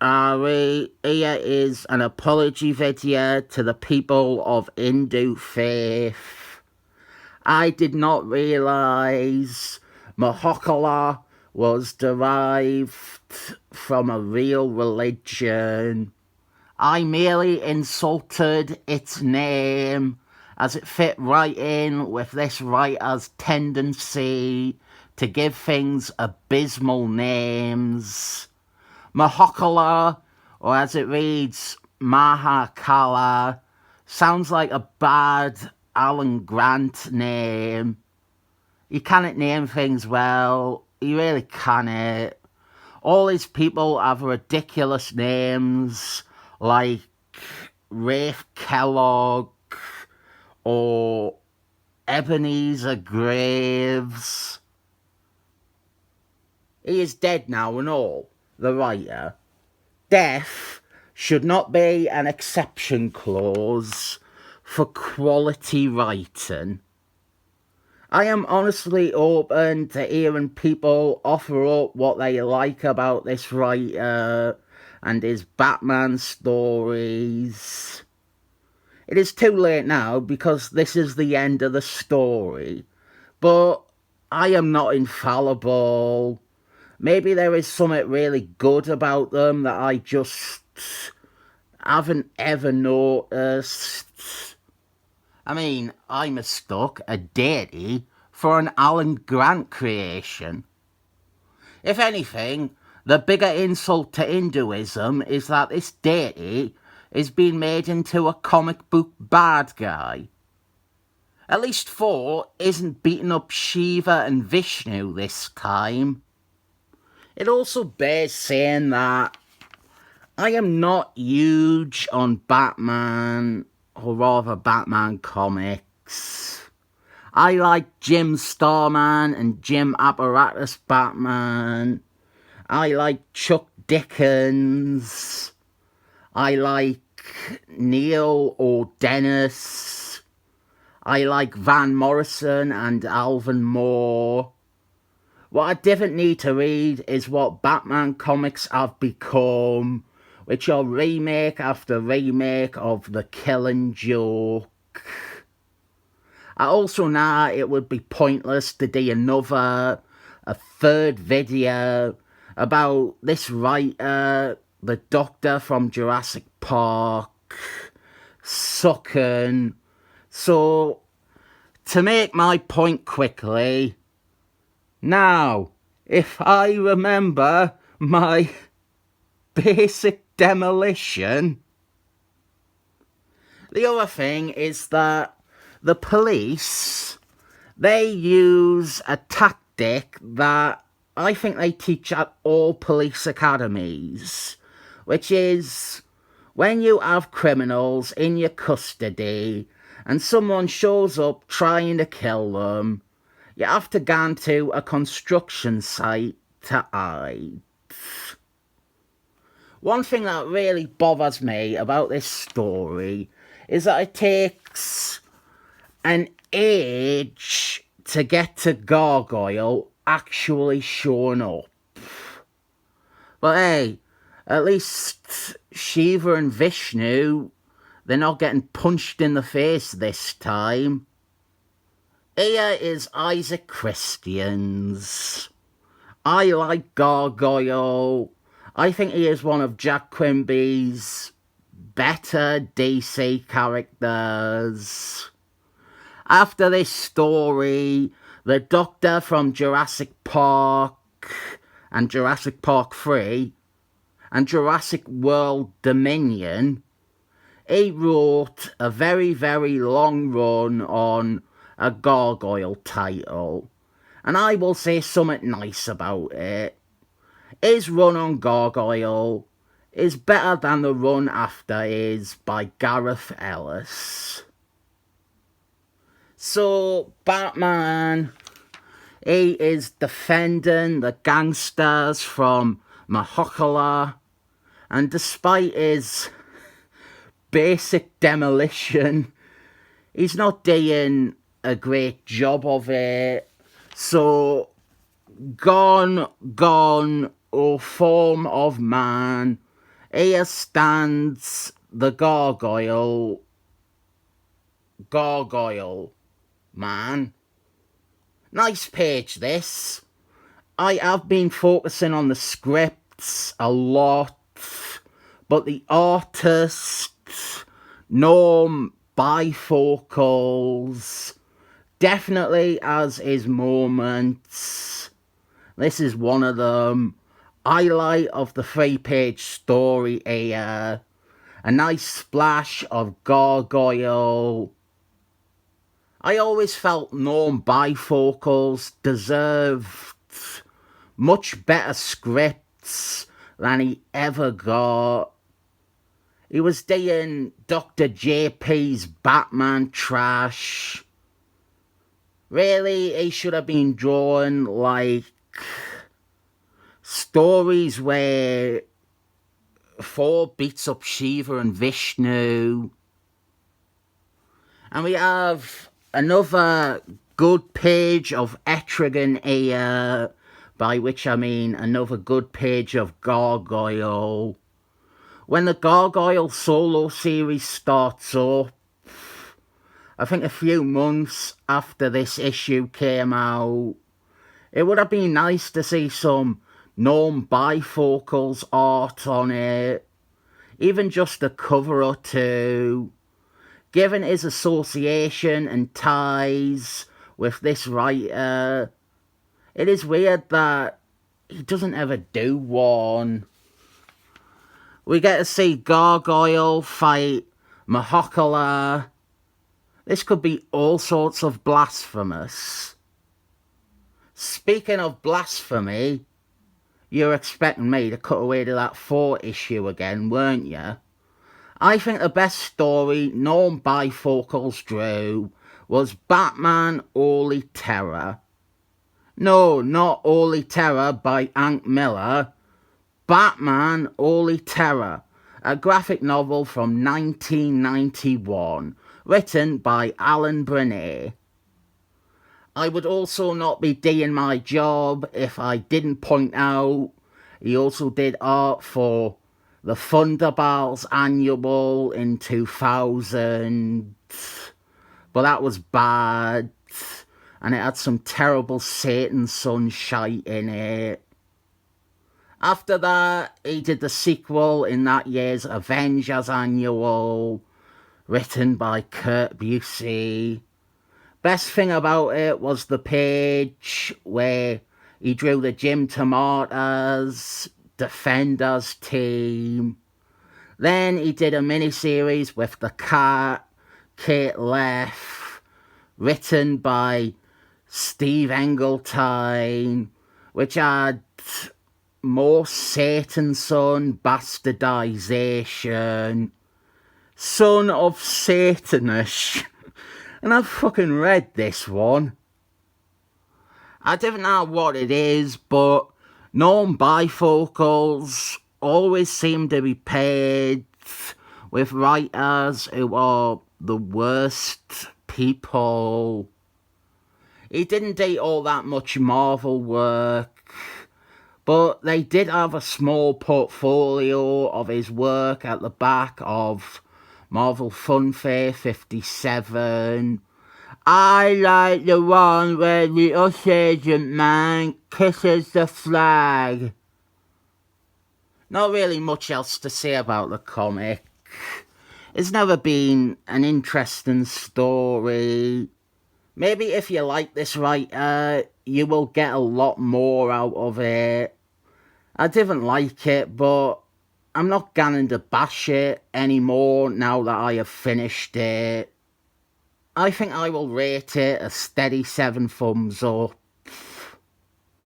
Ari, here is an apology video to the people of Hindu faith. I did not realise Mahokala was derived from a real religion. I merely insulted its name as it fit right in with this writer's tendency to give things abysmal names. Mahokala, or as it reads, Mahakala, sounds like a bad Alan Grant name. He cannot name things well. He really cannot. All his people have ridiculous names like Rafe Kellogg or Ebenezer Graves. He is dead now and all, the writer. Death should not be an exception clause for quality writing. I am honestly open to hearing people offer up what they like about this writer and his Batman stories. It is too late now because this is the end of the story, but I am not infallible. Maybe there is something really good about them that I just haven't ever noticed. I mean, I mistook a deity for an Alan Grant creation. If anything, the bigger insult to Hinduism is that this deity is being made into a comic book bad guy. At least Thor isn't beating up Shiva and Vishnu this time. It also bears saying that I am not huge on Batman, or rather Batman comics. I like Jim Starman and Jim Apparatus Batman. I like Chuck Dickens. I like Neil O'Dennis. I like Van Morrison and Alvin Moore. What I didn't need to read is what Batman comics have become, which are remake after remake of The Killing Joke. I also know it would be pointless to do a third video about this writer, the Doctor from Jurassic Park, sucking. So, to make my point quickly, now, if I remember my basic demolition, the other thing is that the police, they use a tactic that I think they teach at all police academies, which is when you have criminals in your custody and someone shows up trying to kill them, you have to go to a construction site to hide. One thing that really bothers me about this story is that it takes an age to get to Gargoyle actually showing up. But hey, at least Shiva and Vishnu, they're not getting punched in the face this time. Here is Isaac Christians. I like Gargoyle. I think he is one of Jack Quimby's better DC characters. After this story, the Doctor from Jurassic Park and Jurassic Park 3 and Jurassic World Dominion, he wrote a very, very long run on a Gargoyle title, and I will say something nice about it. His run on Gargoyle is better than the run after his by Gareth Ellis. So, Batman, he is defending the gangsters from Mahokala, and despite his basic demolition, he's not doing a great job of it. So, gone, O form of man, Here stands the gargoyle man. Nice page, this. I have been focusing on the scripts a lot, but the artist, Norm Breyfogle's, definitely has his moments. This is one of them. Highlight of the 3-page story here. A nice splash of gargoyle. I always felt Norm Breyfogle's deserved much better scripts than he ever got. He was doing Dr. JP's Batman trash. Really, he should have been drawing like stories where Thor beats up Shiva and Vishnu. And we have another good page of Etrigan here, by which I mean another good page of Gargoyle. When the Gargoyle solo series starts up, I think a few months after this issue came out, it would have been nice to see some Norm Breyfogle's art on it, even just a cover or two. Given his association and ties with this writer, it is weird that he doesn't ever do one. We get to see Gargoyle fight Mahokala. This could be all sorts of blasphemous. Speaking of blasphemy, you're expecting me to cut away to that 4 issue again, weren't you? I think the best story Norm Breyfogle's drew was Batman Holy Terror. No, not Holy Terror by Hank Miller. Batman Holy Terror, a graphic novel from 1991, written by Alan Brenner. I would also not be doing my job if I didn't point out he also did art for the Thunderbirds annual in 2000, but that was bad, and it had some terrible Satan Son shite in it. After that, he did the sequel in that year's Avengers annual, written by Kurt Busey. Best thing about it was the page where he drew the Jim Tomatoes Defenders team. Then he did a miniseries with the cat, Kate Leff, written by Steve Engeltine, which had more Satan Son bastardization. Son of Satanish. And I've fucking read this one. I don't know what it is, but Norm Breyfogle's always seem to be paired with writers who are the worst people. He didn't do all that much Marvel work, but they did have a small portfolio of his work at the back of Marvel Funfair 57. I like the one where the us agent man kisses the flag. Not really much else to say about the comic. It's never been an interesting story. Maybe if you like this writer, you will get a lot more out of it. I didn't like it, but I'm not going to bash it anymore now that I have finished it. I think I will rate it a steady 7 thumbs up.